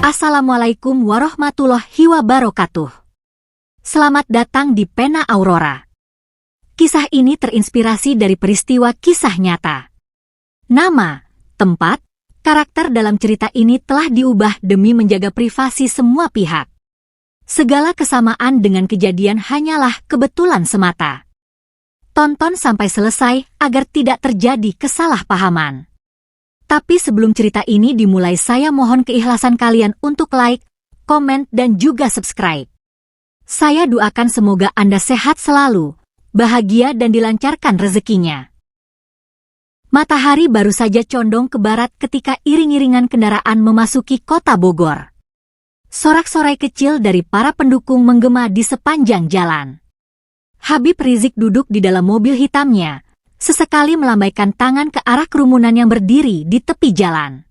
Assalamualaikum warahmatullahi wabarakatuh. Selamat datang di Pena Aurora. Kisah ini terinspirasi dari peristiwa kisah nyata. Nama, tempat, karakter dalam cerita ini telah diubah demi menjaga privasi semua pihak. Segala kesamaan dengan kejadian hanyalah kebetulan semata. Tonton sampai selesai agar tidak terjadi kesalahpahaman. Tapi sebelum cerita ini dimulai, saya mohon keikhlasan kalian untuk like, komen, dan juga subscribe. Saya doakan semoga Anda sehat selalu, bahagia dan dilancarkan rezekinya. Matahari baru saja condong ke barat ketika iring-iringan kendaraan memasuki kota Bogor. Sorak-sorai kecil dari para pendukung menggema di sepanjang jalan. Habib Rizik duduk di dalam mobil hitamnya, sesekali melambaikan tangan ke arah kerumunan yang berdiri di tepi jalan.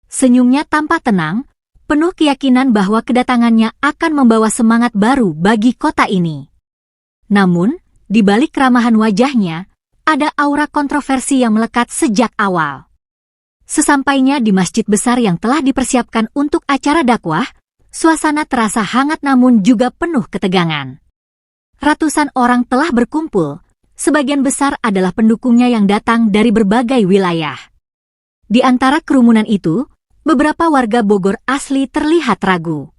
Senyumnya tampak tenang, penuh keyakinan bahwa kedatangannya akan membawa semangat baru bagi kota ini. Namun, di balik keramahan wajahnya, ada aura kontroversi yang melekat sejak awal. Sesampainya di masjid besar yang telah dipersiapkan untuk acara dakwah, suasana terasa hangat namun juga penuh ketegangan. Ratusan orang telah berkumpul. Sebagian besar adalah pendukungnya yang datang dari berbagai wilayah. Di antara kerumunan itu, beberapa warga Bogor asli terlihat ragu.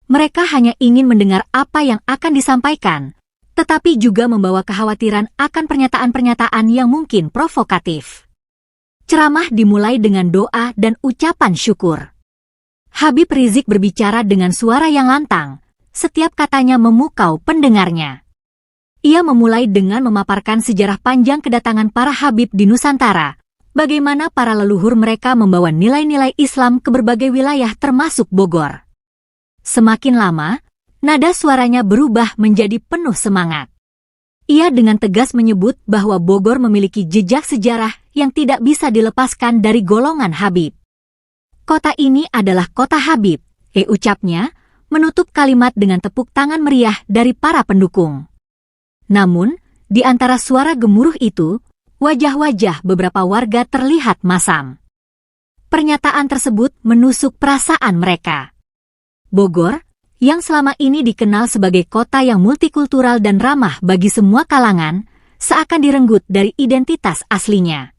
Mereka hanya ingin mendengar apa yang akan disampaikan, tetapi juga membawa kekhawatiran akan pernyataan-pernyataan yang mungkin provokatif. Ceramah dimulai dengan doa dan ucapan syukur. Habib Rizik berbicara dengan suara yang lantang, setiap katanya memukau pendengarnya. Ia memulai dengan memaparkan sejarah panjang kedatangan para Habib di Nusantara, bagaimana para leluhur mereka membawa nilai-nilai Islam ke berbagai wilayah termasuk Bogor. Semakin lama, nada suaranya berubah menjadi penuh semangat. Ia dengan tegas menyebut bahwa Bogor memiliki jejak sejarah yang tidak bisa dilepaskan dari golongan Habib. Kota ini adalah kota Habib, ucapnya, menutup kalimat dengan tepuk tangan meriah dari para pendukung. Namun, di antara suara gemuruh itu, wajah-wajah beberapa warga terlihat masam. Pernyataan tersebut menusuk perasaan mereka. Bogor, yang selama ini dikenal sebagai kota yang multikultural dan ramah bagi semua kalangan, seakan direnggut dari identitas aslinya.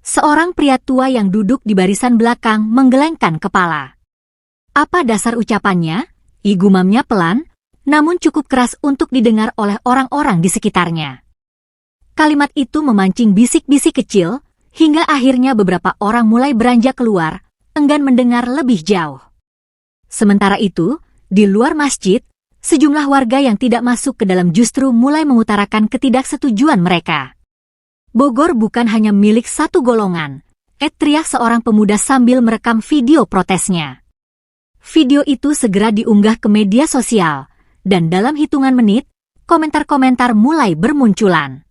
Seorang pria tua yang duduk di barisan belakang menggelengkan kepala. Apa dasar ucapannya? Gumamnya pelan, namun cukup keras untuk didengar oleh orang-orang di sekitarnya. Kalimat itu memancing bisik-bisik kecil, hingga akhirnya beberapa orang mulai beranjak keluar, enggan mendengar lebih jauh. Sementara itu, di luar masjid, sejumlah warga yang tidak masuk ke dalam justru mulai mengutarakan ketidaksetujuan mereka. Bogor bukan hanya milik satu golongan, teriak seorang pemuda sambil merekam video protesnya. Video itu segera diunggah ke media sosial, dan dalam hitungan menit, komentar-komentar mulai bermunculan.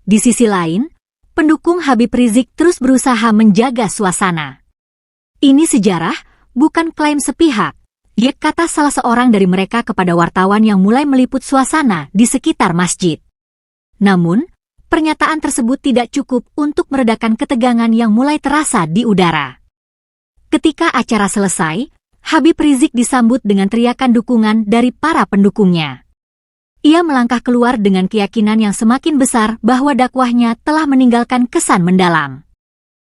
Di sisi lain, pendukung Habib Rizik terus berusaha menjaga suasana. Ini sejarah, bukan klaim sepihak, kata salah seorang dari mereka kepada wartawan yang mulai meliput suasana di sekitar masjid. Namun, pernyataan tersebut tidak cukup untuk meredakan ketegangan yang mulai terasa di udara. Ketika acara selesai, Habib Rizik disambut dengan teriakan dukungan dari para pendukungnya. Ia melangkah keluar dengan keyakinan yang semakin besar bahwa dakwahnya telah meninggalkan kesan mendalam.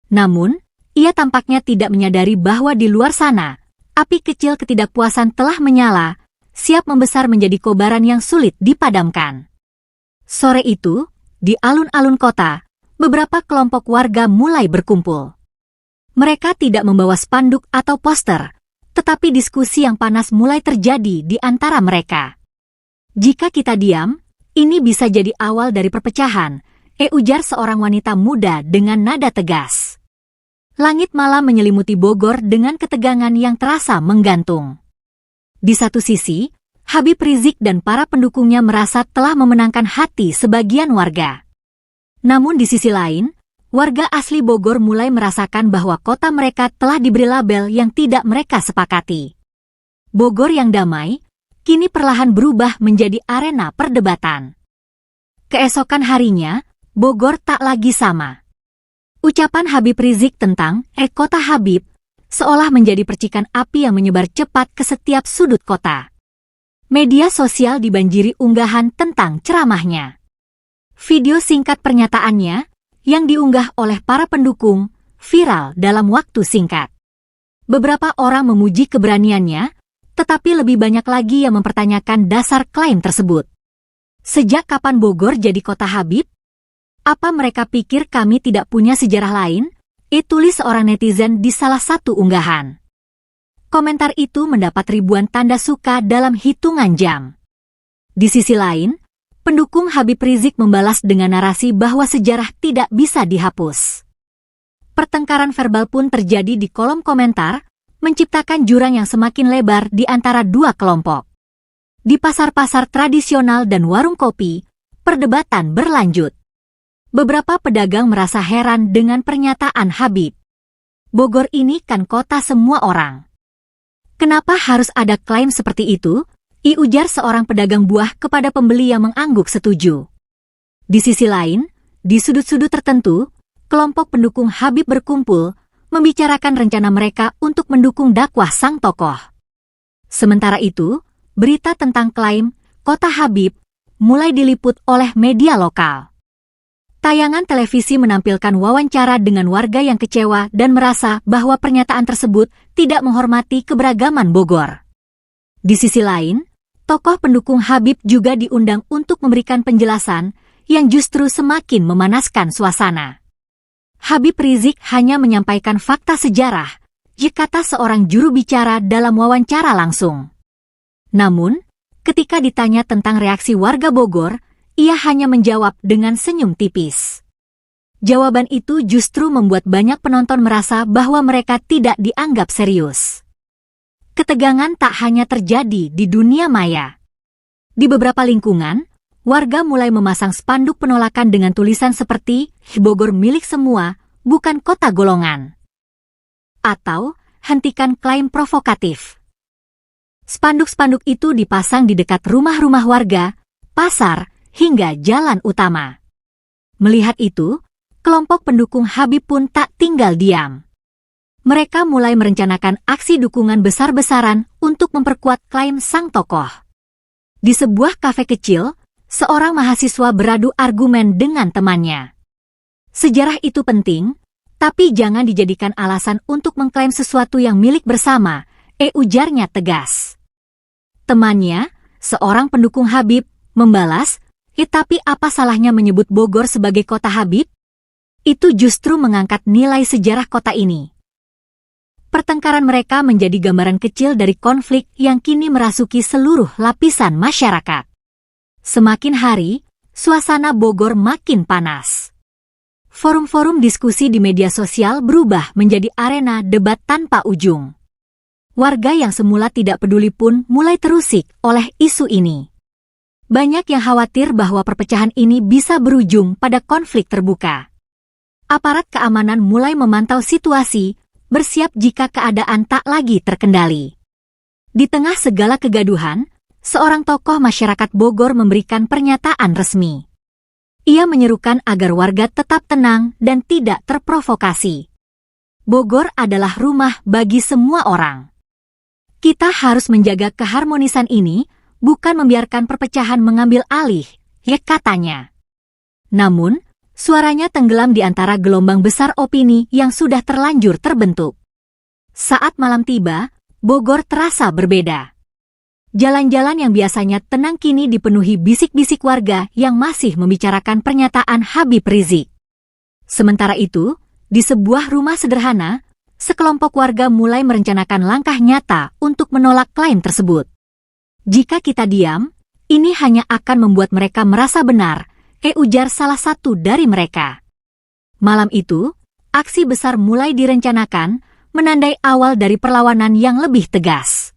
Namun, ia tampaknya tidak menyadari bahwa di luar sana, api kecil ketidakpuasan telah menyala, siap membesar menjadi kobaran yang sulit dipadamkan. Sore itu, di alun-alun kota, beberapa kelompok warga mulai berkumpul. Mereka tidak membawa spanduk atau poster, tetapi diskusi yang panas mulai terjadi di antara mereka. Jika kita diam, ini bisa jadi awal dari perpecahan, ujar seorang wanita muda dengan nada tegas. Langit malam menyelimuti Bogor dengan ketegangan yang terasa menggantung. Di satu sisi, Habib Rizik dan para pendukungnya merasa telah memenangkan hati sebagian warga. Namun di sisi lain, warga asli Bogor mulai merasakan bahwa kota mereka telah diberi label yang tidak mereka sepakati. Bogor yang damai, kini perlahan berubah menjadi arena perdebatan. Keesokan harinya, Bogor tak lagi sama. Ucapan Habib Rizik tentang kota Habib seolah menjadi percikan api yang menyebar cepat ke setiap sudut kota. Media sosial dibanjiri unggahan tentang ceramahnya. Video singkat pernyataannya, yang diunggah oleh para pendukung, viral dalam waktu singkat. Beberapa orang memuji keberaniannya, tetapi lebih banyak lagi yang mempertanyakan dasar klaim tersebut. Sejak kapan Bogor jadi kota Habib? Apa mereka pikir kami tidak punya sejarah lain? Tulis seorang netizen di salah satu unggahan. Komentar itu mendapat ribuan tanda suka dalam hitungan jam. Di sisi lain, pendukung Habib Rizik membalas dengan narasi bahwa sejarah tidak bisa dihapus. Pertengkaran verbal pun terjadi di kolom komentar, menciptakan jurang yang semakin lebar di antara dua kelompok. Di pasar-pasar tradisional dan warung kopi, perdebatan berlanjut. Beberapa pedagang merasa heran dengan pernyataan Habib. Bogor ini kan kota semua orang. Kenapa harus ada klaim seperti itu? Ujar seorang pedagang buah kepada pembeli yang mengangguk setuju. Di sisi lain, di sudut-sudut tertentu, kelompok pendukung Habib berkumpul, membicarakan rencana mereka untuk mendukung dakwah sang tokoh. Sementara itu, berita tentang klaim kota Habib mulai diliput oleh media lokal. Tayangan televisi menampilkan wawancara dengan warga yang kecewa dan merasa bahwa pernyataan tersebut tidak menghormati keberagaman Bogor. Di sisi lain, tokoh pendukung Habib juga diundang untuk memberikan penjelasan yang justru semakin memanaskan suasana. Habib Rizik hanya menyampaikan fakta sejarah, kata seorang juru bicara dalam wawancara langsung. Namun, ketika ditanya tentang reaksi warga Bogor, ia hanya menjawab dengan senyum tipis. Jawaban itu justru membuat banyak penonton merasa bahwa mereka tidak dianggap serius. Ketegangan tak hanya terjadi di dunia maya. Di beberapa lingkungan, warga mulai memasang spanduk penolakan dengan tulisan seperti "Bogor milik semua, bukan kota golongan" atau "Hentikan klaim provokatif". Spanduk-spanduk itu dipasang di dekat rumah-rumah warga, pasar, hingga jalan utama. Melihat itu, kelompok pendukung Habib pun tak tinggal diam. Mereka mulai merencanakan aksi dukungan besar-besaran untuk memperkuat klaim sang tokoh. Di sebuah kafe kecil, seorang mahasiswa beradu argumen dengan temannya. Sejarah itu penting, tapi jangan dijadikan alasan untuk mengklaim sesuatu yang milik bersama, ujarnya tegas. Temannya, seorang pendukung Habib, membalas, tapi apa salahnya menyebut Bogor sebagai kota Habib? Itu justru mengangkat nilai sejarah kota ini. Pertengkaran mereka menjadi gambaran kecil dari konflik yang kini merasuki seluruh lapisan masyarakat. Semakin hari, suasana Bogor makin panas. Forum-forum diskusi di media sosial berubah menjadi arena debat tanpa ujung. Warga yang semula tidak peduli pun mulai terusik oleh isu ini. Banyak yang khawatir bahwa perpecahan ini bisa berujung pada konflik terbuka. Aparat keamanan mulai memantau situasi, bersiap jika keadaan tak lagi terkendali. Di tengah segala kegaduhan, seorang tokoh masyarakat Bogor memberikan pernyataan resmi. Ia menyerukan agar warga tetap tenang dan tidak terprovokasi. Bogor adalah rumah bagi semua orang. Kita harus menjaga keharmonisan ini, bukan membiarkan perpecahan mengambil alih, katanya. Namun, suaranya tenggelam di antara gelombang besar opini yang sudah terlanjur terbentuk. Saat malam tiba, Bogor terasa berbeda. Jalan-jalan yang biasanya tenang kini dipenuhi bisik-bisik warga yang masih membicarakan pernyataan Habib Rizik. Sementara itu, di sebuah rumah sederhana, sekelompok warga mulai merencanakan langkah nyata untuk menolak klaim tersebut. Jika kita diam, ini hanya akan membuat mereka merasa benar, ujar salah satu dari mereka. Malam itu, aksi besar mulai direncanakan, menandai awal dari perlawanan yang lebih tegas.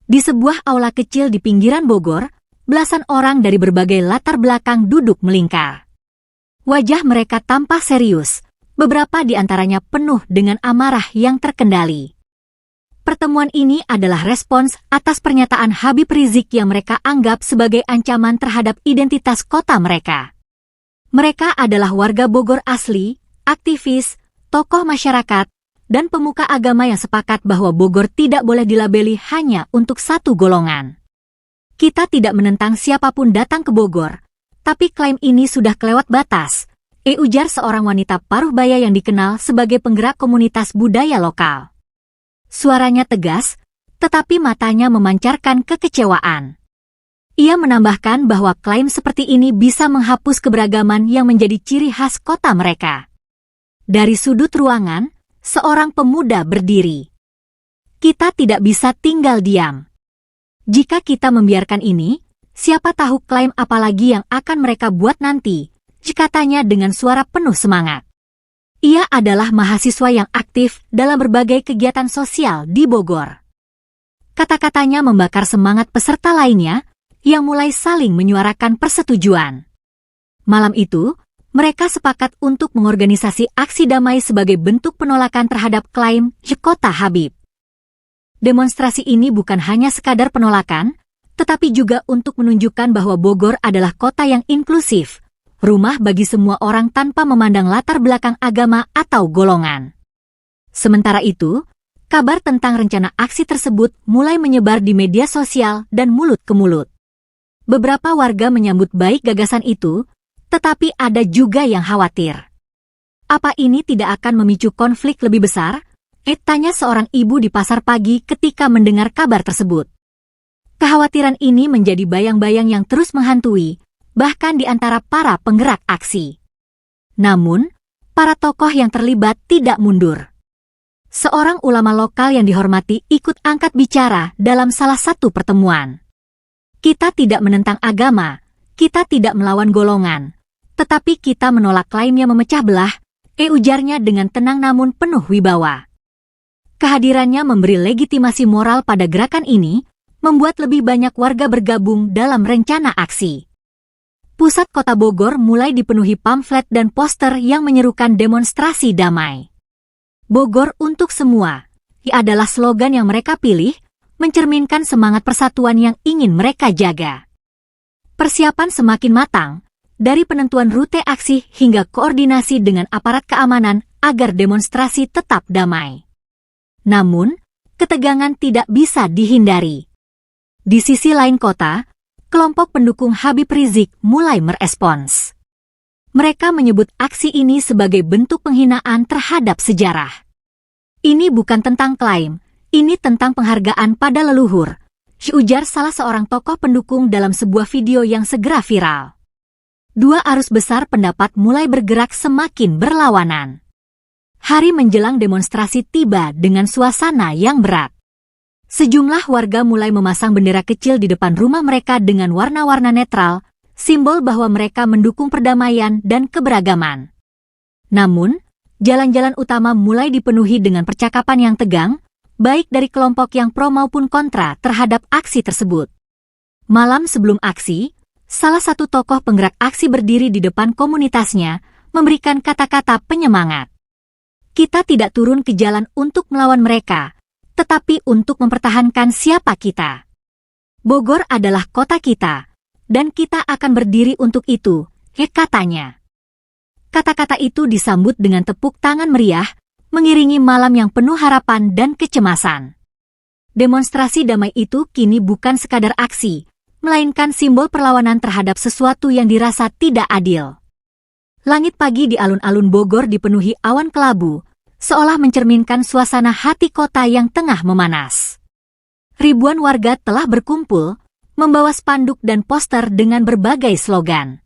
Di sebuah aula kecil di pinggiran Bogor, belasan orang dari berbagai latar belakang duduk melingkar. Wajah mereka tampak serius, beberapa di antaranya penuh dengan amarah yang terkendali. Pertemuan ini adalah respons atas pernyataan Habib Rizik yang mereka anggap sebagai ancaman terhadap identitas kota mereka. Mereka adalah warga Bogor asli, aktivis, tokoh masyarakat, dan pemuka agama yang sepakat bahwa Bogor tidak boleh dilabeli hanya untuk satu golongan. Kita tidak menentang siapapun datang ke Bogor, tapi klaim ini sudah kelewat batas, ujar seorang wanita paruh baya yang dikenal sebagai penggerak komunitas budaya lokal. Suaranya tegas, tetapi matanya memancarkan kekecewaan. Ia menambahkan bahwa klaim seperti ini bisa menghapus keberagaman yang menjadi ciri khas kota mereka. Dari sudut ruangan, seorang pemuda berdiri. Kita tidak bisa tinggal diam. Jika kita membiarkan ini, siapa tahu klaim apa lagi yang akan mereka buat nanti, katanya dengan suara penuh semangat. Ia adalah mahasiswa yang aktif dalam berbagai kegiatan sosial di Bogor. Kata-katanya membakar semangat peserta lainnya, yang mulai saling menyuarakan persetujuan. Malam itu, mereka sepakat untuk mengorganisasi aksi damai sebagai bentuk penolakan terhadap klaim Kota Habib. Demonstrasi ini bukan hanya sekadar penolakan, tetapi juga untuk menunjukkan bahwa Bogor adalah kota yang inklusif, rumah bagi semua orang tanpa memandang latar belakang agama atau golongan. Sementara itu, kabar tentang rencana aksi tersebut mulai menyebar di media sosial dan mulut ke mulut. Beberapa warga menyambut baik gagasan itu, tetapi ada juga yang khawatir. Apa ini tidak akan memicu konflik lebih besar? Tanya seorang ibu di pasar pagi ketika mendengar kabar tersebut. Kekhawatiran ini menjadi bayang-bayang yang terus menghantui, bahkan di antara para penggerak aksi. Namun, para tokoh yang terlibat tidak mundur. Seorang ulama lokal yang dihormati ikut angkat bicara dalam salah satu pertemuan. Kita tidak menentang agama, kita tidak melawan golongan, tetapi kita menolak klaim yang memecah belah, ujarnya dengan tenang namun penuh wibawa. Kehadirannya memberi legitimasi moral pada gerakan ini, membuat lebih banyak warga bergabung dalam rencana aksi. Pusat kota Bogor mulai dipenuhi pamflet dan poster yang menyerukan demonstrasi damai. Bogor untuk semua, adalah slogan yang mereka pilih, mencerminkan semangat persatuan yang ingin mereka jaga. Persiapan semakin matang, dari penentuan rute aksi hingga koordinasi dengan aparat keamanan agar demonstrasi tetap damai. Namun, ketegangan tidak bisa dihindari. Di sisi lain kota, kelompok pendukung Habib Rizik mulai merespons. Mereka menyebut aksi ini sebagai bentuk penghinaan terhadap sejarah. Ini bukan tentang klaim, ini tentang penghargaan pada leluhur, ujar salah seorang tokoh pendukung dalam sebuah video yang segera viral. Dua arus besar pendapat mulai bergerak semakin berlawanan. Hari menjelang demonstrasi tiba dengan suasana yang berat. Sejumlah warga mulai memasang bendera kecil di depan rumah mereka dengan warna-warna netral, simbol bahwa mereka mendukung perdamaian dan keberagaman. Namun, jalan-jalan utama mulai dipenuhi dengan percakapan yang tegang, baik dari kelompok yang pro maupun kontra terhadap aksi tersebut. Malam sebelum aksi, salah satu tokoh penggerak aksi berdiri di depan komunitasnya, memberikan kata-kata penyemangat. Kita tidak turun ke jalan untuk melawan mereka, tetapi untuk mempertahankan siapa kita. Bogor adalah kota kita, dan kita akan berdiri untuk itu, katanya. Kata-kata itu disambut dengan tepuk tangan meriah, mengiringi malam yang penuh harapan dan kecemasan. Demonstrasi damai itu kini bukan sekadar aksi, melainkan simbol perlawanan terhadap sesuatu yang dirasa tidak adil. Langit pagi di alun-alun Bogor dipenuhi awan kelabu, seolah mencerminkan suasana hati kota yang tengah memanas. Ribuan warga telah berkumpul, membawa spanduk dan poster dengan berbagai slogan.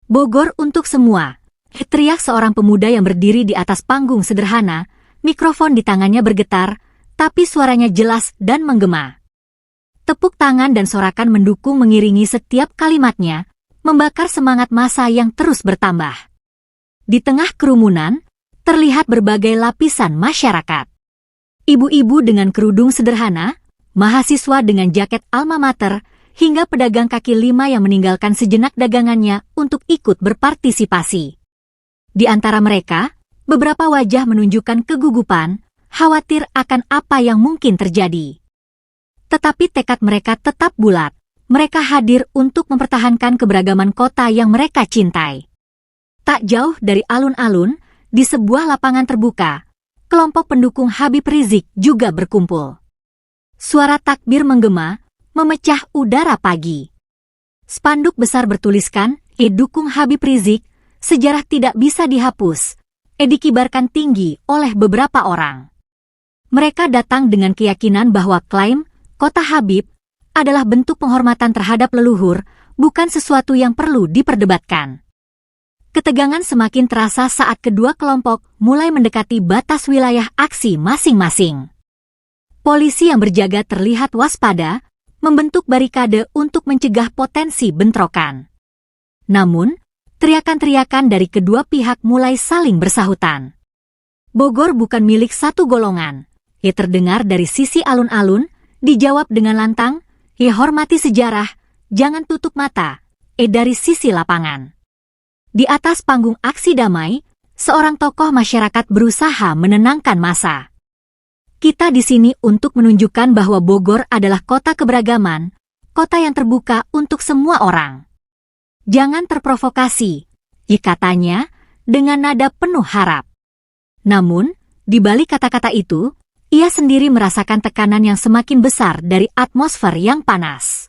Bogor untuk semua, teriak seorang pemuda yang berdiri di atas panggung sederhana, mikrofon di tangannya bergetar, tapi suaranya jelas dan menggema. Tepuk tangan dan sorakan mendukung mengiringi setiap kalimatnya, membakar semangat massa yang terus bertambah. Di tengah kerumunan, terlihat berbagai lapisan masyarakat. Ibu-ibu dengan kerudung sederhana, mahasiswa dengan jaket alma mater, hingga pedagang kaki lima yang meninggalkan sejenak dagangannya untuk ikut berpartisipasi. Di antara mereka, beberapa wajah menunjukkan kegugupan, khawatir akan apa yang mungkin terjadi. Tetapi tekad mereka tetap bulat, mereka hadir untuk mempertahankan keberagaman kota yang mereka cintai. Tak jauh dari alun-alun, di sebuah lapangan terbuka, kelompok pendukung Habib Rizik juga berkumpul. Suara takbir menggema, memecah udara pagi. Spanduk besar bertuliskan, dukung Habib Rizik, sejarah tidak bisa dihapus, dikibarkan tinggi oleh beberapa orang. Mereka datang dengan keyakinan bahwa klaim kota Habib adalah bentuk penghormatan terhadap leluhur, bukan sesuatu yang perlu diperdebatkan. Ketegangan semakin terasa saat kedua kelompok mulai mendekati batas wilayah aksi masing-masing. Polisi yang berjaga terlihat waspada, membentuk barikade untuk mencegah potensi bentrokan. Namun, teriakan-teriakan dari kedua pihak mulai saling bersahutan. Bogor bukan milik satu golongan, terdengar dari sisi alun-alun, dijawab dengan lantang, hormati sejarah, jangan tutup mata, dari sisi lapangan. Di atas panggung aksi damai, seorang tokoh masyarakat berusaha menenangkan massa. Kita di sini untuk menunjukkan bahwa Bogor adalah kota keberagaman, kota yang terbuka untuk semua orang. Jangan terprovokasi, katanya, dengan nada penuh harap. Namun, di balik kata-kata itu, ia sendiri merasakan tekanan yang semakin besar dari atmosfer yang panas.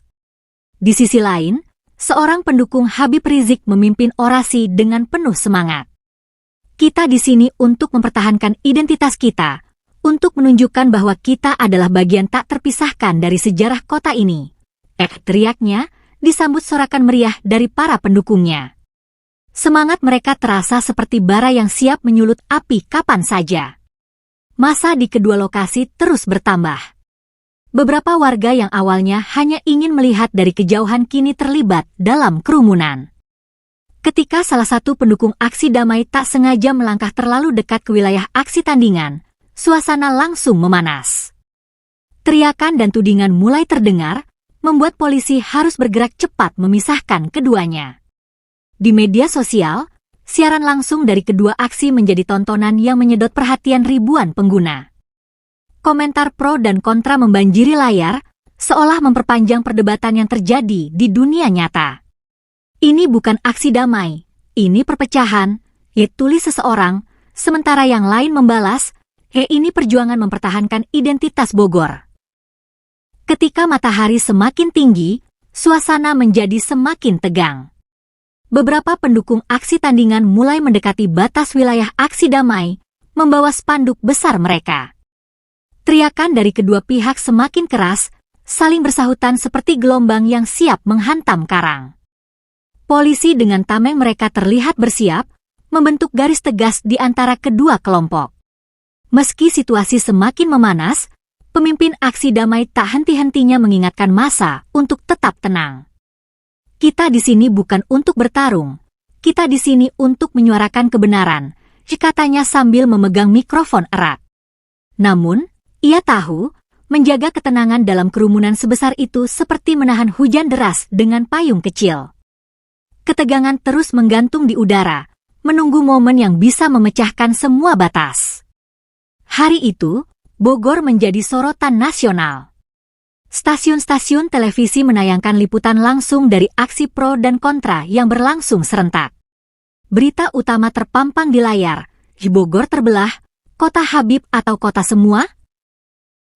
Di sisi lain, seorang pendukung Habib Rizik memimpin orasi dengan penuh semangat. Kita di sini untuk mempertahankan identitas kita, untuk menunjukkan bahwa kita adalah bagian tak terpisahkan dari sejarah kota ini. Teriaknya, disambut sorakan meriah dari para pendukungnya. Semangat mereka terasa seperti bara yang siap menyulut api kapan saja. Massa di kedua lokasi terus bertambah. Beberapa warga yang awalnya hanya ingin melihat dari kejauhan kini terlibat dalam kerumunan. Ketika salah satu pendukung aksi damai tak sengaja melangkah terlalu dekat ke wilayah aksi tandingan, suasana langsung memanas. Teriakan dan tudingan mulai terdengar, membuat polisi harus bergerak cepat memisahkan keduanya. Di media sosial, siaran langsung dari kedua aksi menjadi tontonan yang menyedot perhatian ribuan pengguna. Komentar pro dan kontra membanjiri layar, seolah memperpanjang perdebatan yang terjadi di dunia nyata. Ini bukan aksi damai, ini perpecahan, tulis seseorang, sementara yang lain membalas, ini perjuangan mempertahankan identitas Bogor. Ketika matahari semakin tinggi, suasana menjadi semakin tegang. Beberapa pendukung aksi tandingan mulai mendekati batas wilayah aksi damai, membawa spanduk besar mereka. Teriakan dari kedua pihak semakin keras, saling bersahutan seperti gelombang yang siap menghantam karang. Polisi dengan tameng mereka terlihat bersiap, membentuk garis tegas di antara kedua kelompok. Meski situasi semakin memanas, pemimpin aksi damai tak henti-hentinya mengingatkan massa untuk tetap tenang. Kita di sini bukan untuk bertarung, kita di sini untuk menyuarakan kebenaran, katanya sambil memegang mikrofon erat. Namun, ia tahu, menjaga ketenangan dalam kerumunan sebesar itu seperti menahan hujan deras dengan payung kecil. Ketegangan terus menggantung di udara, menunggu momen yang bisa memecahkan semua batas. Hari itu, Bogor menjadi sorotan nasional. Stasiun-stasiun televisi menayangkan liputan langsung dari aksi pro dan kontra yang berlangsung serentak. Berita utama terpampang di layar, Bogor terbelah, kota Habib atau kota semua?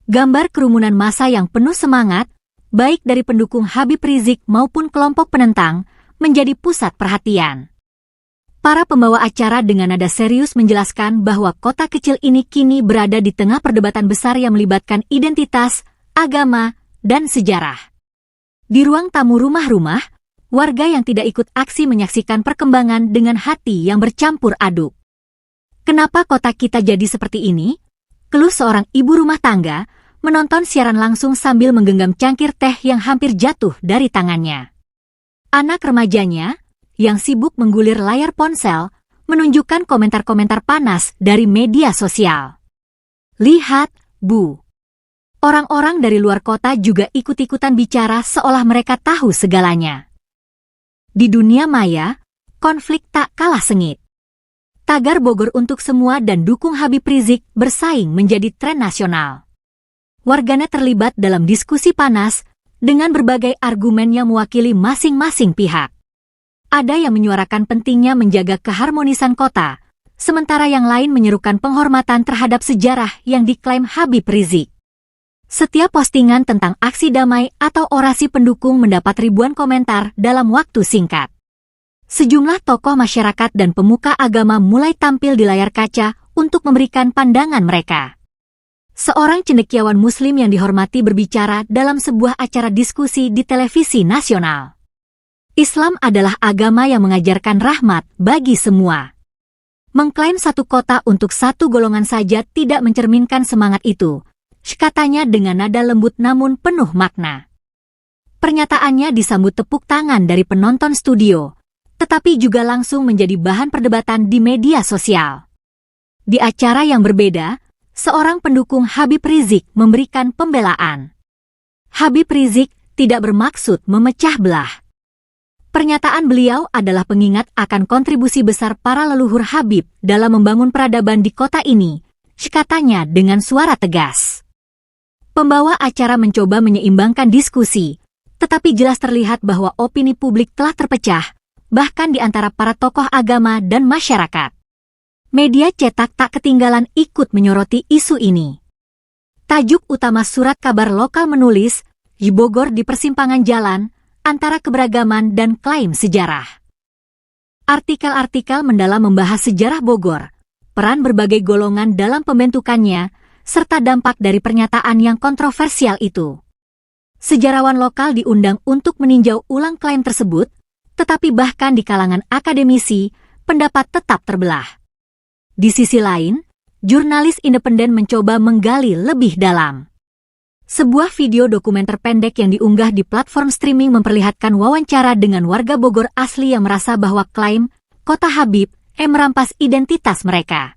Gambar kerumunan massa yang penuh semangat, baik dari pendukung Habib Rizik maupun kelompok penentang, menjadi pusat perhatian. Para pembawa acara dengan nada serius menjelaskan bahwa kota kecil ini kini berada di tengah perdebatan besar yang melibatkan identitas, agama, dan sejarah. Di ruang tamu rumah-rumah, warga yang tidak ikut aksi menyaksikan perkembangan dengan hati yang bercampur aduk. Kenapa kota kita jadi seperti ini? Keluh seorang ibu rumah tangga, menonton siaran langsung sambil menggenggam cangkir teh yang hampir jatuh dari tangannya. Anak remajanya, yang sibuk menggulir layar ponsel, menunjukkan komentar-komentar panas dari media sosial. Lihat, Bu. Orang-orang dari luar kota juga ikut-ikutan bicara seolah mereka tahu segalanya. Di dunia maya, konflik tak kalah sengit. Tagar Bogor untuk semua dan dukung Habib Rizik bersaing menjadi tren nasional. Warganet terlibat dalam diskusi panas dengan berbagai argumen yang mewakili masing-masing pihak. Ada yang menyuarakan pentingnya menjaga keharmonisan kota, sementara yang lain menyerukan penghormatan terhadap sejarah yang diklaim Habib Rizik. Setiap postingan tentang aksi damai atau orasi pendukung mendapat ribuan komentar dalam waktu singkat. Sejumlah tokoh masyarakat dan pemuka agama mulai tampil di layar kaca untuk memberikan pandangan mereka. Seorang cendekiawan Muslim yang dihormati berbicara dalam sebuah acara diskusi di televisi nasional. Islam adalah agama yang mengajarkan rahmat bagi semua. Mengklaim satu kota untuk satu golongan saja tidak mencerminkan semangat itu, katanya dengan nada lembut namun penuh makna. Pernyataannya disambut tepuk tangan dari penonton studio, tetapi juga langsung menjadi bahan perdebatan di media sosial. Di acara yang berbeda, seorang pendukung Habib Rizik memberikan pembelaan. Habib Rizik tidak bermaksud memecah belah. Pernyataan beliau adalah pengingat akan kontribusi besar para leluhur Habib dalam membangun peradaban di kota ini, katanya dengan suara tegas. Pembawa acara mencoba menyeimbangkan diskusi, tetapi jelas terlihat bahwa opini publik telah terpecah, bahkan di antara para tokoh agama dan masyarakat. Media cetak tak ketinggalan ikut menyoroti isu ini. Tajuk utama surat kabar lokal menulis, Bogor di persimpangan jalan, antara keberagaman dan klaim sejarah. Artikel-artikel mendalam membahas sejarah Bogor, peran berbagai golongan dalam pembentukannya, serta dampak dari pernyataan yang kontroversial itu. Sejarawan lokal diundang untuk meninjau ulang klaim tersebut, tetapi bahkan di kalangan akademisi, pendapat tetap terbelah. Di sisi lain, jurnalis independen mencoba menggali lebih dalam. Sebuah video dokumenter pendek yang diunggah di platform streaming memperlihatkan wawancara dengan warga Bogor asli yang merasa bahwa klaim Kota Habib merampas identitas mereka.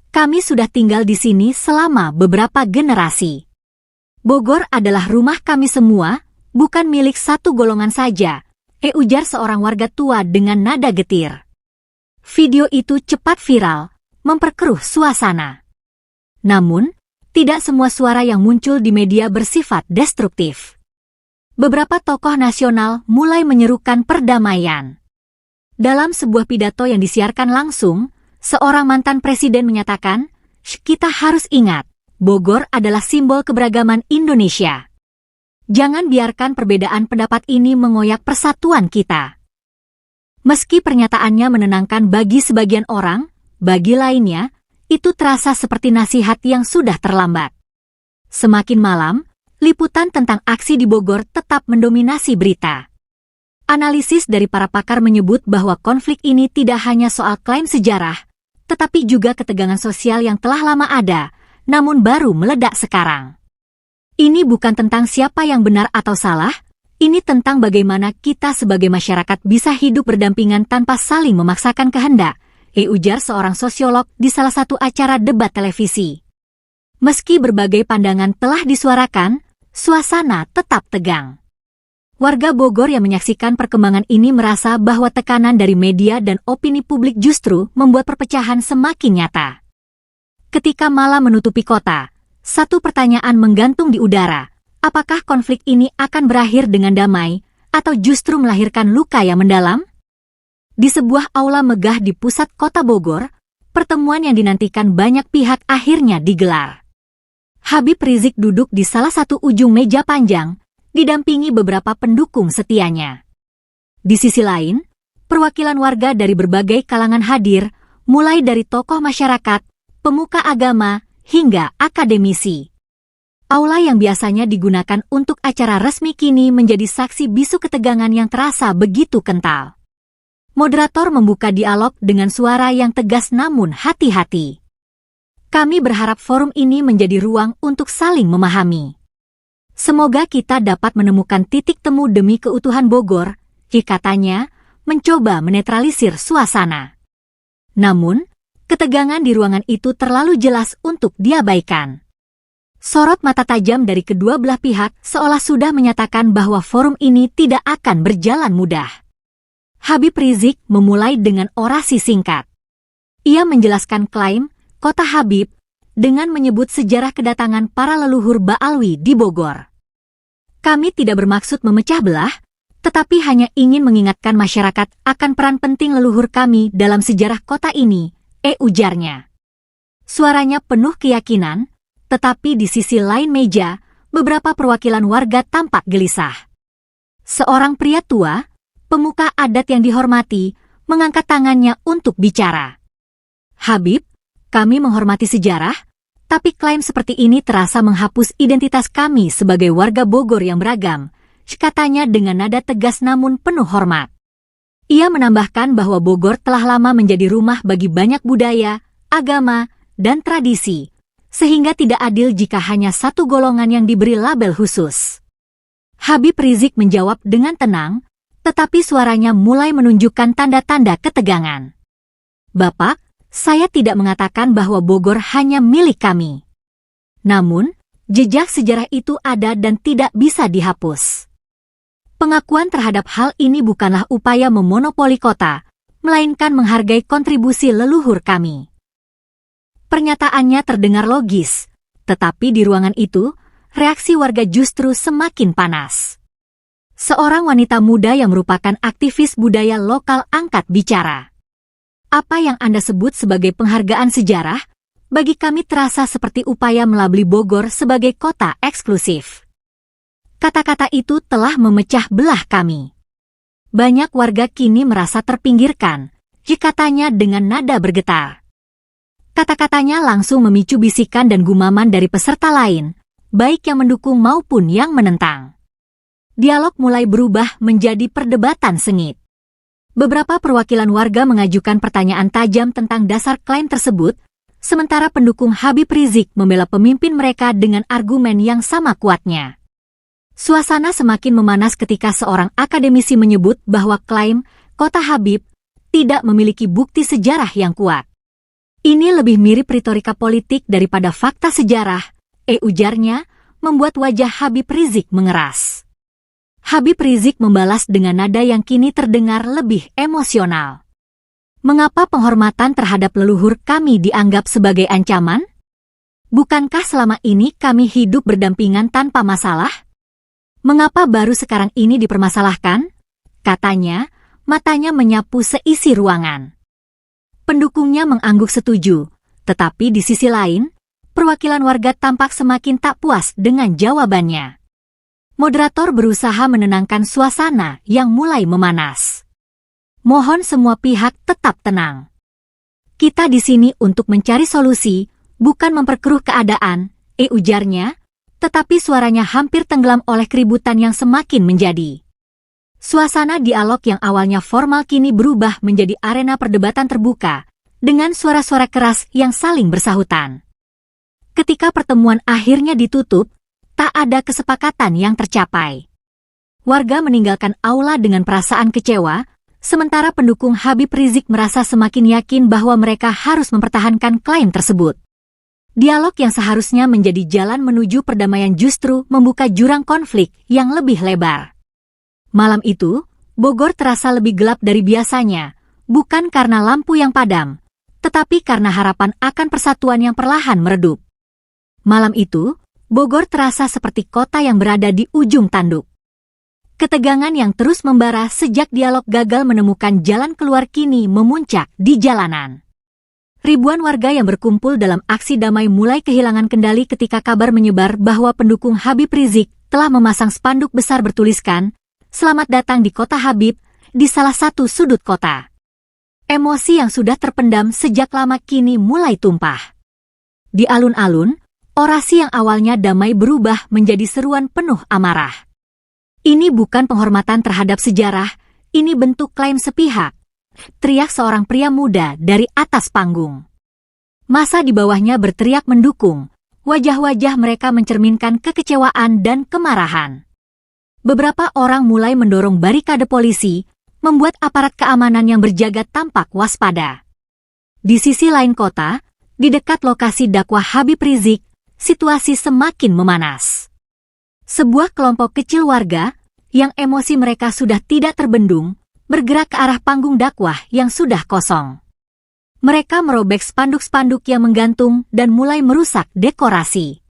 Kami sudah tinggal di sini selama beberapa generasi. Bogor adalah rumah kami semua, bukan milik satu golongan saja, ujar seorang warga tua dengan nada getir. Video itu cepat viral, memperkeruh suasana. Namun, tidak semua suara yang muncul di media bersifat destruktif. Beberapa tokoh nasional mulai menyerukan perdamaian. Dalam sebuah pidato yang disiarkan langsung, seorang mantan presiden menyatakan, kita harus ingat, Bogor adalah simbol keberagaman Indonesia. Jangan biarkan perbedaan pendapat ini mengoyak persatuan kita. Meski pernyataannya menenangkan bagi sebagian orang, bagi lainnya, itu terasa seperti nasihat yang sudah terlambat. Semakin malam, liputan tentang aksi di Bogor tetap mendominasi berita. Analisis dari para pakar menyebut bahwa konflik ini tidak hanya soal klaim sejarah, tetapi juga ketegangan sosial yang telah lama ada, namun baru meledak sekarang. Ini bukan tentang siapa yang benar atau salah, ini tentang bagaimana kita sebagai masyarakat bisa hidup berdampingan tanpa saling memaksakan kehendak, ujar seorang sosiolog di salah satu acara debat televisi. Meski berbagai pandangan telah disuarakan, suasana tetap tegang. Warga Bogor yang menyaksikan perkembangan ini merasa bahwa tekanan dari media dan opini publik justru membuat perpecahan semakin nyata. Ketika malam menutupi kota, satu pertanyaan menggantung di udara. Apakah konflik ini akan berakhir dengan damai, atau justru melahirkan luka yang mendalam? Di sebuah aula megah di pusat kota Bogor, pertemuan yang dinantikan banyak pihak akhirnya digelar. Habib Rizik duduk di salah satu ujung meja panjang, didampingi beberapa pendukung setianya. Di sisi lain, perwakilan warga dari berbagai kalangan hadir, mulai dari tokoh masyarakat, pemuka agama, hingga akademisi. Aula yang biasanya digunakan untuk acara resmi kini menjadi saksi bisu ketegangan yang terasa begitu kental. Moderator membuka dialog dengan suara yang tegas namun hati-hati. Kami berharap forum ini menjadi ruang untuk saling memahami. Semoga kita dapat menemukan titik temu demi keutuhan Bogor, katanya, mencoba menetralisir suasana. Namun, ketegangan di ruangan itu terlalu jelas untuk diabaikan. Sorot mata tajam dari kedua belah pihak seolah sudah menyatakan bahwa forum ini tidak akan berjalan mudah. Habib Rizik memulai dengan orasi singkat. Ia menjelaskan klaim Kota Habib dengan menyebut sejarah kedatangan para leluhur Ba'alwi di Bogor. Kami tidak bermaksud memecah belah, tetapi hanya ingin mengingatkan masyarakat akan peran penting leluhur kami dalam sejarah kota ini, ujarnya. Suaranya penuh keyakinan, tetapi di sisi lain meja, beberapa perwakilan warga tampak gelisah. Seorang pria tua, pemuka adat yang dihormati, mengangkat tangannya untuk bicara. Habib, kami menghormati sejarah, tapi klaim seperti ini terasa menghapus identitas kami sebagai warga Bogor yang beragam, katanya dengan nada tegas namun penuh hormat. Ia menambahkan bahwa Bogor telah lama menjadi rumah bagi banyak budaya, agama, dan tradisi, sehingga tidak adil jika hanya satu golongan yang diberi label khusus. Habib Rizik menjawab dengan tenang, tetapi suaranya mulai menunjukkan tanda-tanda ketegangan. Bapak, saya tidak mengatakan bahwa Bogor hanya milik kami. Namun, jejak sejarah itu ada dan tidak bisa dihapus. Pengakuan terhadap hal ini bukanlah upaya memonopoli kota, melainkan menghargai kontribusi leluhur kami. Pernyataannya terdengar logis, tetapi di ruangan itu, reaksi warga justru semakin panas. Seorang wanita muda yang merupakan aktivis budaya lokal angkat bicara. Apa yang Anda sebut sebagai penghargaan sejarah, bagi kami terasa seperti upaya melabeli Bogor sebagai kota eksklusif. Kata-kata itu telah memecah belah kami. Banyak warga kini merasa terpinggirkan, katanya dengan nada bergetar. Kata-katanya langsung memicu bisikan dan gumaman dari peserta lain, baik yang mendukung maupun yang menentang. Dialog mulai berubah menjadi perdebatan sengit. Beberapa perwakilan warga mengajukan pertanyaan tajam tentang dasar klaim tersebut, sementara pendukung Habib Rizik membela pemimpin mereka dengan argumen yang sama kuatnya. Suasana semakin memanas ketika seorang akademisi menyebut bahwa klaim kota Habib tidak memiliki bukti sejarah yang kuat. Ini lebih mirip retorika politik daripada fakta sejarah, ujarnya, membuat wajah Habib Rizik mengeras. Habib Rizik membalas dengan nada yang kini terdengar lebih emosional. Mengapa penghormatan terhadap leluhur kami dianggap sebagai ancaman? Bukankah selama ini kami hidup berdampingan tanpa masalah? Mengapa baru sekarang ini dipermasalahkan? Katanya, matanya menyapu seisi ruangan. Pendukungnya mengangguk setuju, tetapi di sisi lain, perwakilan warga tampak semakin tak puas dengan jawabannya. Moderator berusaha menenangkan suasana yang mulai memanas. Mohon semua pihak tetap tenang. Kita di sini untuk mencari solusi, bukan memperkeruh keadaan, ujarnya, tetapi suaranya hampir tenggelam oleh keributan yang semakin menjadi. Suasana dialog yang awalnya formal kini berubah menjadi arena perdebatan terbuka, dengan suara-suara keras yang saling bersahutan. Ketika pertemuan akhirnya ditutup, tak ada kesepakatan yang tercapai. Warga meninggalkan aula dengan perasaan kecewa, sementara pendukung Habib Rizik merasa semakin yakin bahwa mereka harus mempertahankan klaim tersebut. Dialog yang seharusnya menjadi jalan menuju perdamaian justru membuka jurang konflik yang lebih lebar. Malam itu, Bogor terasa lebih gelap dari biasanya, bukan karena lampu yang padam, tetapi karena harapan akan persatuan yang perlahan meredup. Malam itu, Bogor terasa seperti kota yang berada di ujung tanduk. Ketegangan yang terus membara sejak dialog gagal menemukan jalan keluar kini memuncak di jalanan. Ribuan warga yang berkumpul dalam aksi damai mulai kehilangan kendali ketika kabar menyebar bahwa pendukung Habib Rizik telah memasang spanduk besar bertuliskan, "Selamat datang di kota Habib," di salah satu sudut kota. Emosi yang sudah terpendam sejak lama kini mulai tumpah. Di alun-alun, orasi yang awalnya damai berubah menjadi seruan penuh amarah. Ini bukan penghormatan terhadap sejarah, ini bentuk klaim sepihak, teriak seorang pria muda dari atas panggung. Massa di bawahnya berteriak mendukung, wajah-wajah mereka mencerminkan kekecewaan dan kemarahan. Beberapa orang mulai mendorong barikade polisi, membuat aparat keamanan yang berjaga tampak waspada. Di sisi lain kota, di dekat lokasi dakwah Habib Rizik, situasi semakin memanas. Sebuah kelompok kecil warga, yang emosi mereka sudah tidak terbendung, bergerak ke arah panggung dakwah yang sudah kosong. Mereka merobek spanduk-spanduk yang menggantung dan mulai merusak dekorasi.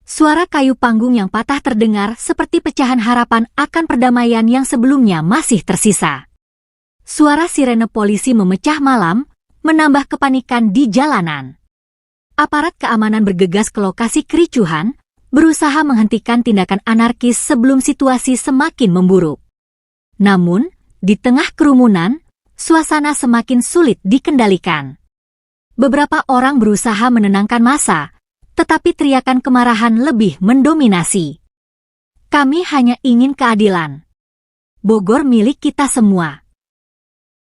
Suara kayu panggung yang patah terdengar seperti pecahan harapan akan perdamaian yang sebelumnya masih tersisa. Suara sirene polisi memecah malam, menambah kepanikan di jalanan. Aparat keamanan bergegas ke lokasi kericuhan, berusaha menghentikan tindakan anarkis sebelum situasi semakin memburuk. Namun, di tengah kerumunan, suasana semakin sulit dikendalikan. Beberapa orang berusaha menenangkan massa, tetapi teriakan kemarahan lebih mendominasi. Kami hanya ingin keadilan. Bogor milik kita semua.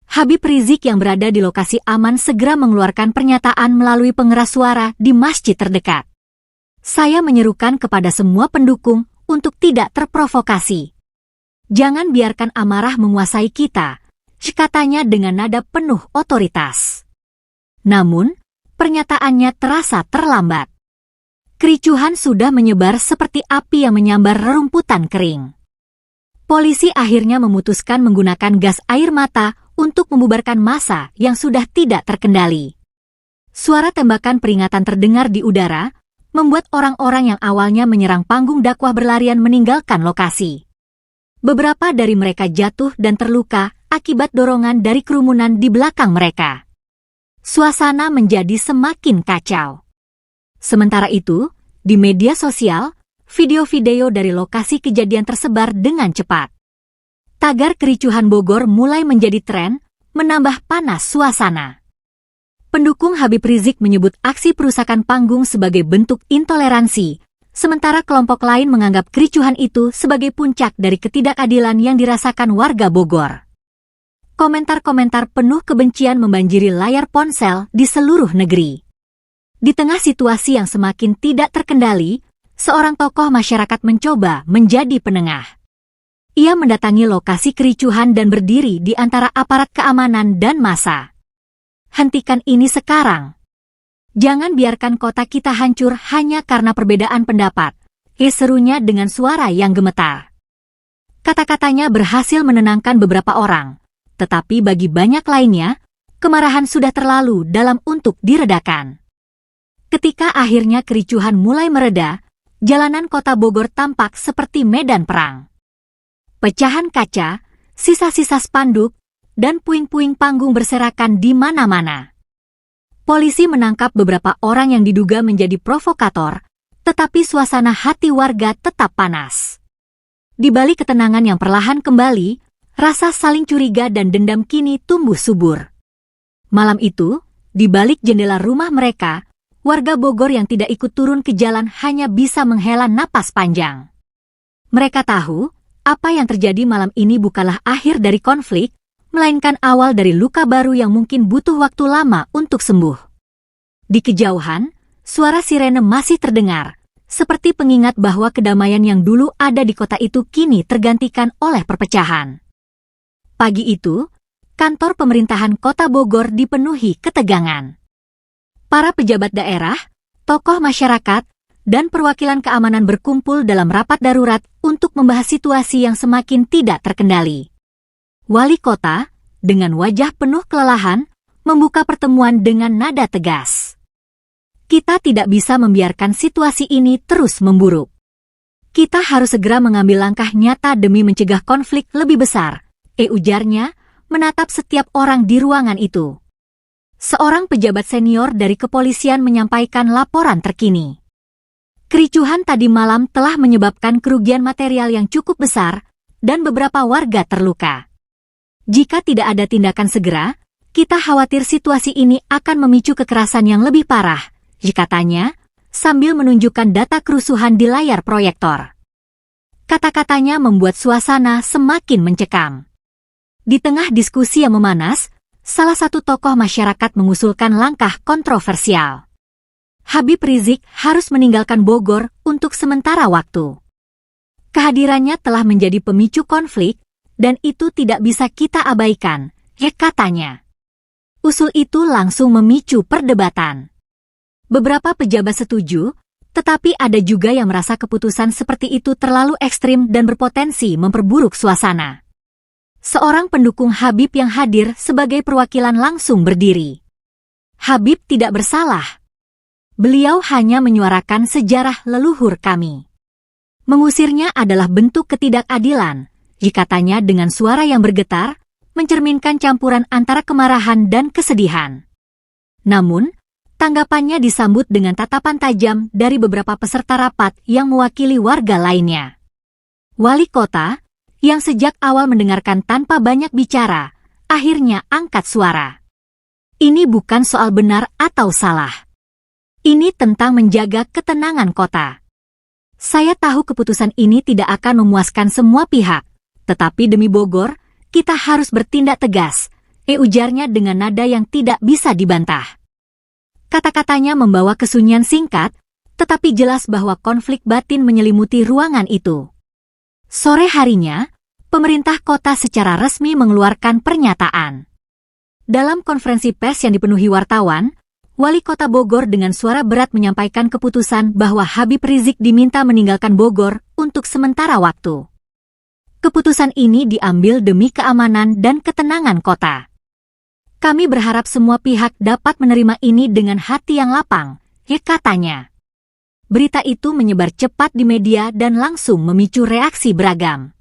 Habib Rizik yang berada di lokasi aman segera mengeluarkan pernyataan melalui pengeras suara di masjid terdekat. Saya menyerukan kepada semua pendukung untuk tidak terprovokasi. Jangan biarkan amarah menguasai kita, katanya dengan nada penuh otoritas. Namun, pernyataannya terasa terlambat. Kericuhan sudah menyebar seperti api yang menyambar rerumputan kering. Polisi akhirnya memutuskan menggunakan gas air mata untuk membubarkan massa yang sudah tidak terkendali. Suara tembakan peringatan terdengar di udara, membuat orang-orang yang awalnya menyerang panggung dakwah berlarian meninggalkan lokasi. Beberapa dari mereka jatuh dan terluka akibat dorongan dari kerumunan di belakang mereka. Suasana menjadi semakin kacau. Sementara itu, di media sosial, video-video dari lokasi kejadian tersebar dengan cepat. Tagar kericuhan Bogor mulai menjadi tren, menambah panas suasana. Pendukung Habib Rizik menyebut aksi perusakan panggung sebagai bentuk intoleransi, sementara kelompok lain menganggap kericuhan itu sebagai puncak dari ketidakadilan yang dirasakan warga Bogor. Komentar-komentar penuh kebencian membanjiri layar ponsel di seluruh negeri. Di tengah situasi yang semakin tidak terkendali, seorang tokoh masyarakat mencoba menjadi penengah. Ia mendatangi lokasi kericuhan dan berdiri di antara aparat keamanan dan massa. Hentikan ini sekarang. Jangan biarkan kota kita hancur hanya karena perbedaan pendapat, serunya dengan suara yang gemetar. Kata-katanya berhasil menenangkan beberapa orang, tetapi bagi banyak lainnya, kemarahan sudah terlalu dalam untuk diredakan. Ketika akhirnya kericuhan mulai mereda, jalanan kota Bogor tampak seperti medan perang. Pecahan kaca, sisa-sisa spanduk, dan puing-puing panggung berserakan di mana-mana. Polisi menangkap beberapa orang yang diduga menjadi provokator, tetapi suasana hati warga tetap panas. Di balik ketenangan yang perlahan kembali, rasa saling curiga dan dendam kini tumbuh subur. Malam itu, di balik jendela rumah mereka, warga Bogor yang tidak ikut turun ke jalan hanya bisa menghela napas panjang. Mereka tahu, apa yang terjadi malam ini bukanlah akhir dari konflik, melainkan awal dari luka baru yang mungkin butuh waktu lama untuk sembuh. Di kejauhan, suara sirene masih terdengar, seperti pengingat bahwa kedamaian yang dulu ada di kota itu kini tergantikan oleh perpecahan. Pagi itu, kantor pemerintahan kota Bogor dipenuhi ketegangan. Para pejabat daerah, tokoh masyarakat, dan perwakilan keamanan berkumpul dalam rapat darurat untuk membahas situasi yang semakin tidak terkendali. Wali kota, dengan wajah penuh kelelahan, membuka pertemuan dengan nada tegas. Kita tidak bisa membiarkan situasi ini terus memburuk. Kita harus segera mengambil langkah nyata demi mencegah konflik lebih besar, ujarnya, menatap setiap orang di ruangan itu. Seorang pejabat senior dari kepolisian menyampaikan laporan terkini. Kericuhan tadi malam telah menyebabkan kerugian material yang cukup besar, dan beberapa warga terluka. Jika tidak ada tindakan segera, kita khawatir situasi ini akan memicu kekerasan yang lebih parah, katanya, sambil menunjukkan data kerusuhan di layar proyektor. Kata-katanya membuat suasana semakin mencekam. Di tengah diskusi yang memanas, salah satu tokoh masyarakat mengusulkan langkah kontroversial. Habib Rizik harus meninggalkan Bogor untuk sementara waktu. Kehadirannya telah menjadi pemicu konflik, dan itu tidak bisa kita abaikan, katanya. Usul itu langsung memicu perdebatan. Beberapa pejabat setuju, tetapi ada juga yang merasa keputusan seperti itu terlalu ekstrim dan berpotensi memperburuk suasana. Seorang pendukung Habib yang hadir sebagai perwakilan langsung berdiri. Habib tidak bersalah. Beliau hanya menyuarakan sejarah leluhur kami. Mengusirnya adalah bentuk ketidakadilan, katanya dengan suara yang bergetar, mencerminkan campuran antara kemarahan dan kesedihan. Namun, tanggapannya disambut dengan tatapan tajam dari beberapa peserta rapat yang mewakili warga lainnya. Wali kota, yang sejak awal mendengarkan tanpa banyak bicara, akhirnya angkat suara. Ini bukan soal benar atau salah. Ini tentang menjaga ketenangan kota. Saya tahu keputusan ini tidak akan memuaskan semua pihak, tetapi demi Bogor, kita harus bertindak tegas, ujarnya dengan nada yang tidak bisa dibantah. Kata-katanya membawa kesunyian singkat, tetapi jelas bahwa konflik batin menyelimuti ruangan itu. Sore harinya, pemerintah kota secara resmi mengeluarkan pernyataan. Dalam konferensi pers yang dipenuhi wartawan, Wali Kota Bogor dengan suara berat menyampaikan keputusan bahwa Habib Rizik diminta meninggalkan Bogor untuk sementara waktu. Keputusan ini diambil demi keamanan dan ketenangan kota. Kami berharap semua pihak dapat menerima ini dengan hati yang lapang, katanya. Berita itu menyebar cepat di media dan langsung memicu reaksi beragam.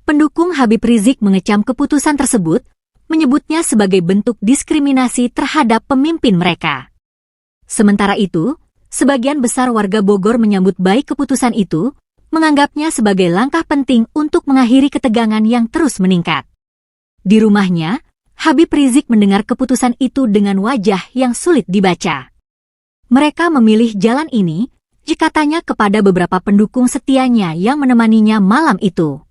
Pendukung Habib Rizik mengecam keputusan tersebut, menyebutnya sebagai bentuk diskriminasi terhadap pemimpin mereka. Sementara itu, sebagian besar warga Bogor menyambut baik keputusan itu, menganggapnya sebagai langkah penting untuk mengakhiri ketegangan yang terus meningkat. Di rumahnya, Habib Rizik mendengar keputusan itu dengan wajah yang sulit dibaca. Mereka memilih jalan ini, katanya kepada beberapa pendukung setianya yang menemaninya malam itu.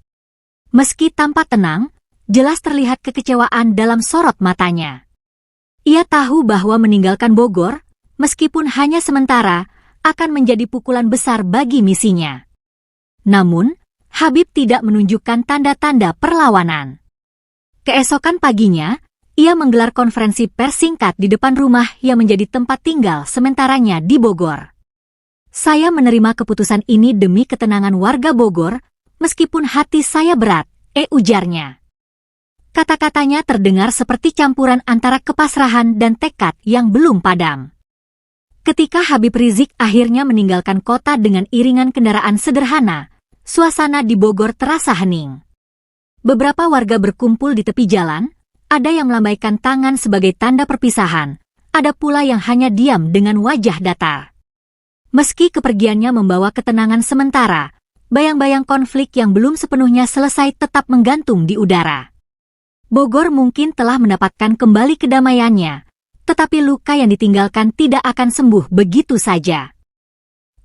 Meski tampak tenang, jelas terlihat kekecewaan dalam sorot matanya. Ia tahu bahwa meninggalkan Bogor, meskipun hanya sementara, akan menjadi pukulan besar bagi misinya. Namun, Habib tidak menunjukkan tanda-tanda perlawanan. Keesokan paginya, ia menggelar konferensi pers singkat di depan rumah yang menjadi tempat tinggal sementaranya di Bogor. Saya menerima keputusan ini demi ketenangan warga Bogor, meskipun hati saya berat, ujarnya. Kata-katanya terdengar seperti campuran antara kepasrahan dan tekad yang belum padam. Ketika Habib Rizik akhirnya meninggalkan kota dengan iringan kendaraan sederhana, suasana di Bogor terasa hening. Beberapa warga berkumpul di tepi jalan, ada yang melambaikan tangan sebagai tanda perpisahan, ada pula yang hanya diam dengan wajah datar. Meski kepergiannya membawa ketenangan sementara, bayang-bayang konflik yang belum sepenuhnya selesai tetap menggantung di udara. Bogor mungkin telah mendapatkan kembali kedamaiannya, tetapi luka yang ditinggalkan tidak akan sembuh begitu saja.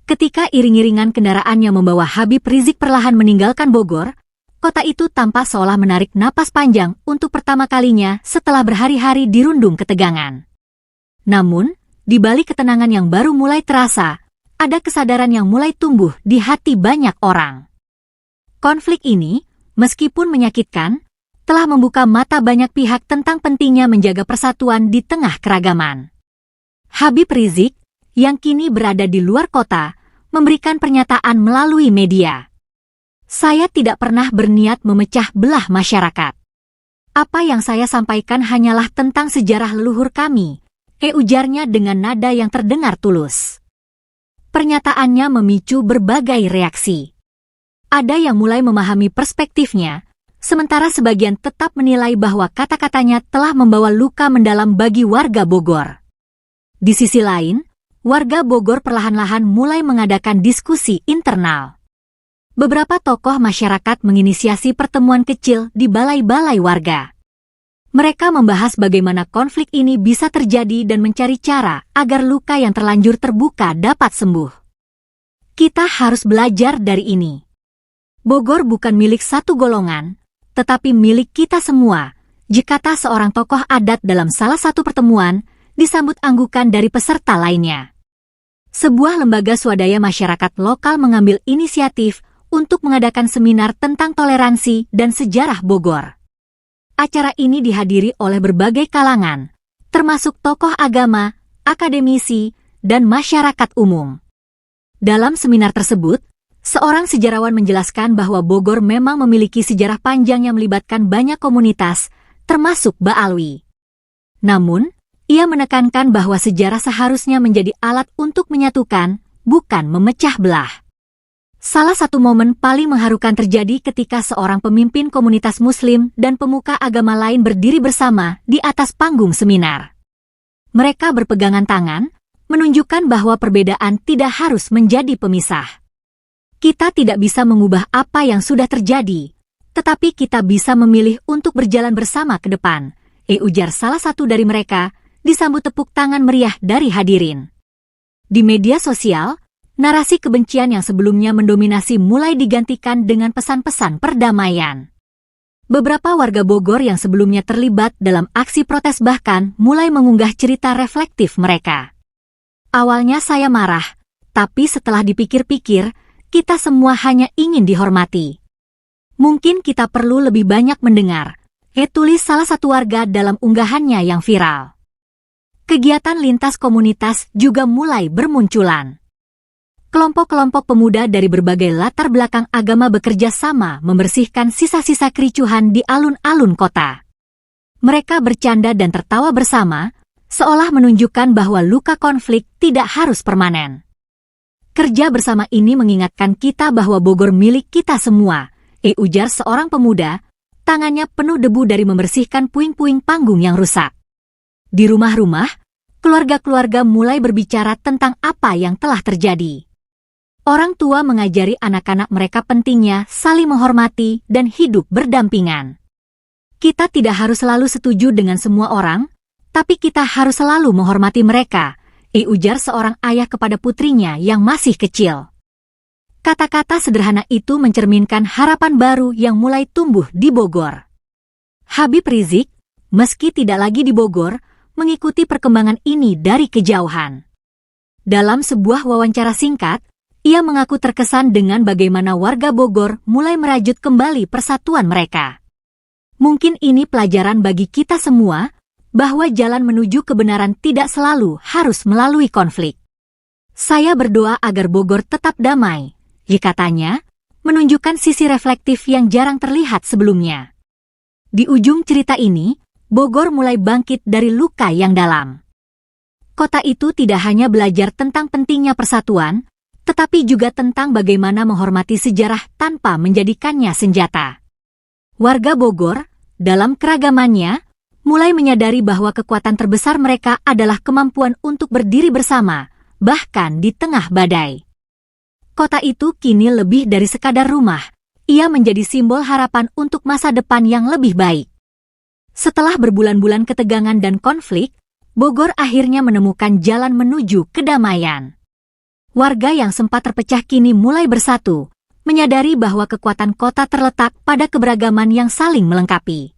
Ketika iring-iringan kendaraannya membawa Habib Rizik perlahan meninggalkan Bogor, kota itu tampak seolah menarik napas panjang untuk pertama kalinya setelah berhari-hari dirundung ketegangan. Namun, di balik ketenangan yang baru mulai terasa, ada kesadaran yang mulai tumbuh di hati banyak orang. Konflik ini, meskipun menyakitkan, telah membuka mata banyak pihak tentang pentingnya menjaga persatuan di tengah keragaman. Habib Rizik, yang kini berada di luar kota, memberikan pernyataan melalui media. Saya tidak pernah berniat memecah belah masyarakat. Apa yang saya sampaikan hanyalah tentang sejarah leluhur kami, ujarnya dengan nada yang terdengar tulus. Pernyataannya memicu berbagai reaksi. Ada yang mulai memahami perspektifnya, sementara sebagian tetap menilai bahwa kata-katanya telah membawa luka mendalam bagi warga Bogor. Di sisi lain, warga Bogor perlahan-lahan mulai mengadakan diskusi internal. Beberapa tokoh masyarakat menginisiasi pertemuan kecil di balai-balai warga. Mereka membahas bagaimana konflik ini bisa terjadi dan mencari cara agar luka yang terlanjur terbuka dapat sembuh. Kita harus belajar dari ini. Bogor bukan milik satu golongan, tetapi milik kita semua, kata seorang tokoh adat dalam salah satu pertemuan, disambut anggukan dari peserta lainnya. Sebuah lembaga swadaya masyarakat lokal mengambil inisiatif untuk mengadakan seminar tentang toleransi dan sejarah Bogor. Acara ini dihadiri oleh berbagai kalangan, termasuk tokoh agama, akademisi, dan masyarakat umum. Dalam seminar tersebut, seorang sejarawan menjelaskan bahwa Bogor memang memiliki sejarah panjang yang melibatkan banyak komunitas, termasuk Baalwi. Namun, ia menekankan bahwa sejarah seharusnya menjadi alat untuk menyatukan, bukan memecah belah. Salah satu momen paling mengharukan terjadi ketika seorang pemimpin komunitas Muslim dan pemuka agama lain berdiri bersama di atas panggung seminar. Mereka berpegangan tangan, menunjukkan bahwa perbedaan tidak harus menjadi pemisah. Kita tidak bisa mengubah apa yang sudah terjadi, tetapi kita bisa memilih untuk berjalan bersama ke depan, ujar salah satu dari mereka, disambut tepuk tangan meriah dari hadirin. Di media sosial, narasi kebencian yang sebelumnya mendominasi mulai digantikan dengan pesan-pesan perdamaian. Beberapa warga Bogor yang sebelumnya terlibat dalam aksi protes bahkan mulai mengunggah cerita reflektif mereka. Awalnya saya marah, tapi setelah dipikir-pikir, kita semua hanya ingin dihormati. Mungkin kita perlu lebih banyak mendengar, tulis salah satu warga dalam unggahannya yang viral. Kegiatan lintas komunitas juga mulai bermunculan. Kelompok-kelompok pemuda dari berbagai latar belakang agama bekerja sama membersihkan sisa-sisa kericuhan di alun-alun kota. Mereka bercanda dan tertawa bersama, seolah menunjukkan bahwa luka konflik tidak harus permanen. Kerja bersama ini mengingatkan kita bahwa Bogor milik kita semua, ujar seorang pemuda, tangannya penuh debu dari membersihkan puing-puing panggung yang rusak. Di rumah-rumah, keluarga-keluarga mulai berbicara tentang apa yang telah terjadi. Orang tua mengajari anak-anak mereka pentingnya saling menghormati dan hidup berdampingan. Kita tidak harus selalu setuju dengan semua orang, tapi kita harus selalu menghormati mereka, ujar seorang ayah kepada putrinya yang masih kecil. Kata-kata sederhana itu mencerminkan harapan baru yang mulai tumbuh di Bogor. Habib Rizik, meski tidak lagi di Bogor, mengikuti perkembangan ini dari kejauhan. Dalam sebuah wawancara singkat, ia mengaku terkesan dengan bagaimana warga Bogor mulai merajut kembali persatuan mereka. Mungkin ini pelajaran bagi kita semua, bahwa jalan menuju kebenaran tidak selalu harus melalui konflik. Saya berdoa agar Bogor tetap damai, katanya, menunjukkan sisi reflektif yang jarang terlihat sebelumnya. Di ujung cerita ini, Bogor mulai bangkit dari luka yang dalam. Kota itu tidak hanya belajar tentang pentingnya persatuan, tetapi juga tentang bagaimana menghormati sejarah tanpa menjadikannya senjata. Warga Bogor, dalam keragamannya, mulai menyadari bahwa kekuatan terbesar mereka adalah kemampuan untuk berdiri bersama, bahkan di tengah badai. Kota itu kini lebih dari sekadar rumah, ia menjadi simbol harapan untuk masa depan yang lebih baik. Setelah berbulan-bulan ketegangan dan konflik, Bogor akhirnya menemukan jalan menuju kedamaian. Warga yang sempat terpecah kini mulai bersatu, menyadari bahwa kekuatan kota terletak pada keberagaman yang saling melengkapi.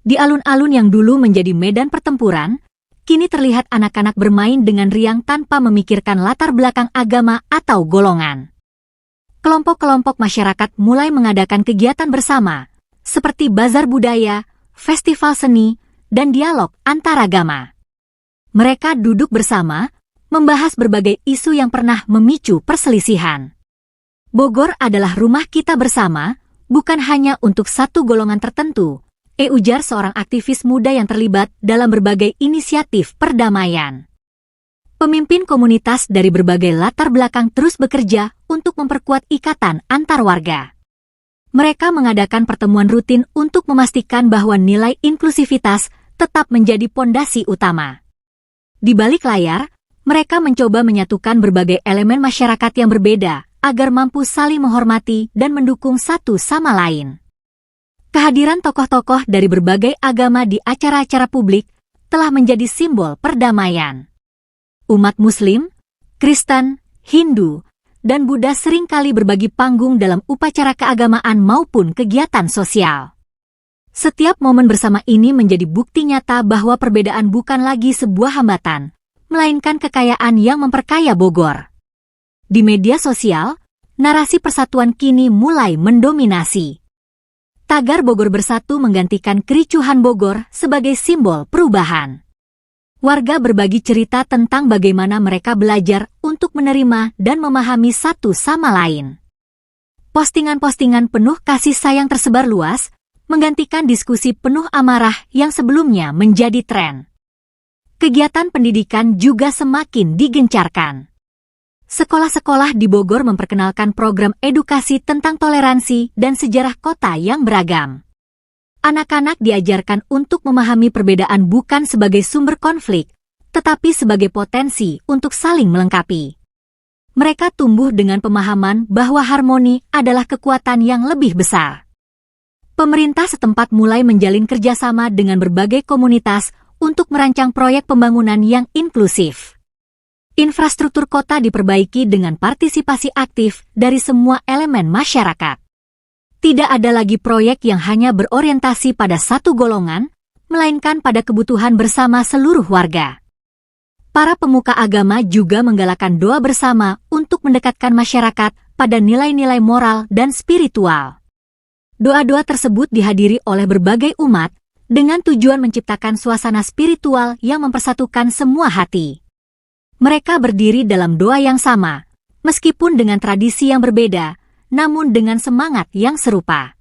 Di alun-alun yang dulu menjadi medan pertempuran, kini terlihat anak-anak bermain dengan riang tanpa memikirkan latar belakang agama atau golongan. Kelompok-kelompok masyarakat mulai mengadakan kegiatan bersama, seperti bazar budaya, festival seni, dan dialog antaragama. Mereka duduk bersama, membahas berbagai isu yang pernah memicu perselisihan. Bogor adalah rumah kita bersama, bukan hanya untuk satu golongan tertentu, ujar seorang aktivis muda yang terlibat dalam berbagai inisiatif perdamaian. Pemimpin komunitas dari berbagai latar belakang terus bekerja untuk memperkuat ikatan antar warga. Mereka mengadakan pertemuan rutin untuk memastikan bahwa nilai inklusivitas tetap menjadi pondasi utama. Di balik layar, mereka mencoba menyatukan berbagai elemen masyarakat yang berbeda agar mampu saling menghormati dan mendukung satu sama lain. Kehadiran tokoh-tokoh dari berbagai agama di acara-acara publik telah menjadi simbol perdamaian. Umat Muslim, Kristen, Hindu, dan Buddha seringkali berbagi panggung dalam upacara keagamaan maupun kegiatan sosial. Setiap momen bersama ini menjadi bukti nyata bahwa perbedaan bukan lagi sebuah hambatan, melainkan kekayaan yang memperkaya Bogor. Di media sosial, narasi persatuan kini mulai mendominasi. Tagar Bogor Bersatu menggantikan kericuhan Bogor sebagai simbol perubahan. Warga berbagi cerita tentang bagaimana mereka belajar untuk menerima dan memahami satu sama lain. Postingan-postingan penuh kasih sayang tersebar luas, menggantikan diskusi penuh amarah yang sebelumnya menjadi tren. Kegiatan pendidikan juga semakin digencarkan. Sekolah-sekolah di Bogor memperkenalkan program edukasi tentang toleransi dan sejarah kota yang beragam. Anak-anak diajarkan untuk memahami perbedaan bukan sebagai sumber konflik, tetapi sebagai potensi untuk saling melengkapi. Mereka tumbuh dengan pemahaman bahwa harmoni adalah kekuatan yang lebih besar. Pemerintah setempat mulai menjalin kerjasama dengan berbagai komunitas untuk merancang proyek pembangunan yang inklusif. Infrastruktur kota diperbaiki dengan partisipasi aktif dari semua elemen masyarakat. Tidak ada lagi proyek yang hanya berorientasi pada satu golongan, melainkan pada kebutuhan bersama seluruh warga. Para pemuka agama juga menggalakkan doa bersama untuk mendekatkan masyarakat pada nilai-nilai moral dan spiritual. Doa-doa tersebut dihadiri oleh berbagai umat dengan tujuan menciptakan suasana spiritual yang mempersatukan semua hati. Mereka berdiri dalam doa yang sama, meskipun dengan tradisi yang berbeda, namun dengan semangat yang serupa.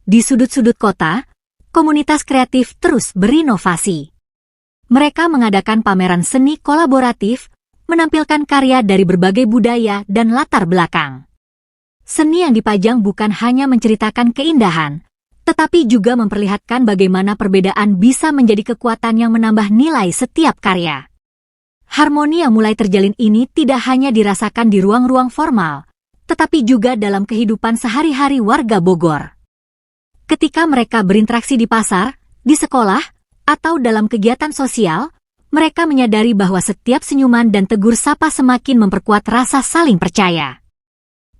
Di sudut-sudut kota, komunitas kreatif terus berinovasi. Mereka mengadakan pameran seni kolaboratif, menampilkan karya dari berbagai budaya dan latar belakang. Seni yang dipajang bukan hanya menceritakan keindahan, tetapi juga memperlihatkan bagaimana perbedaan bisa menjadi kekuatan yang menambah nilai setiap karya. Harmoni yang mulai terjalin ini tidak hanya dirasakan di ruang-ruang formal, tetapi juga dalam kehidupan sehari-hari warga Bogor. Ketika mereka berinteraksi di pasar, di sekolah, atau dalam kegiatan sosial, mereka menyadari bahwa setiap senyuman dan tegur sapa semakin memperkuat rasa saling percaya.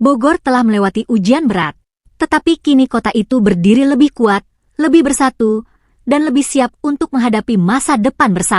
Bogor telah melewati ujian berat, tetapi kini kota itu berdiri lebih kuat, lebih bersatu, dan lebih siap untuk menghadapi masa depan bersama.